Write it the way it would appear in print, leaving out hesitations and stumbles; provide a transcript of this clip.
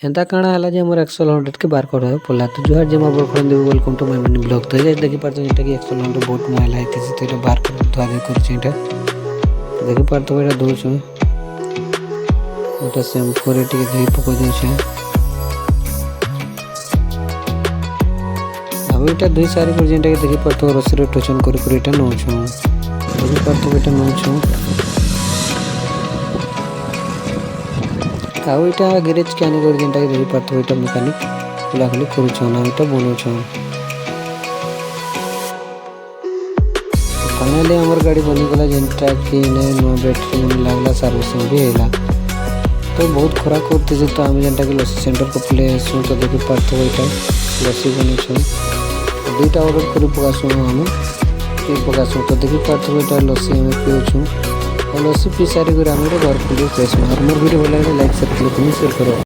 एंता काଣା ହେଲା ଯେ ଆମର एक्सेल 100 के बारकोड है पड़ला तो जुहार जमा बरखन देबो welcome to my mini blog तो जे देखि पारतो जेटा कि एक्सेल 100 बहुत मैला आइते से तो बारकोड धुआ दे करछि एटा देखि पारतो एटा दोछु एटा शैम्पू रे टिके धोई पको दे छै अब एटा दुई सारी पर जेटा कि देखि पारतो रसी रे टचन कर एटा नो छु देखि पारतो एटा नो छु आउ इटा गैरेज के आने कर जेंटा देखि पारतो इटा मेकानिक खुला खुली करू ना इटा बनो छ फाइनली हमर गाड़ी बनी गला जेंटा कि ने नो बैटरी में लागला सर्विसिंग भी हैला तो बहुत खराब करते जे तो हम जेंटा कि लस्सी सेंटर को प्ले सु तो देखि पारतो इटा लस्सी बनो छ दुईटा ऑर्डर करू पकासु हम के पकासु तो देखि पारतो इटा लस्सी हम पियो छु और लस्सी पी सारी कर हम घर पुलिस मोर वीडियो भल लाइक शेयर करो।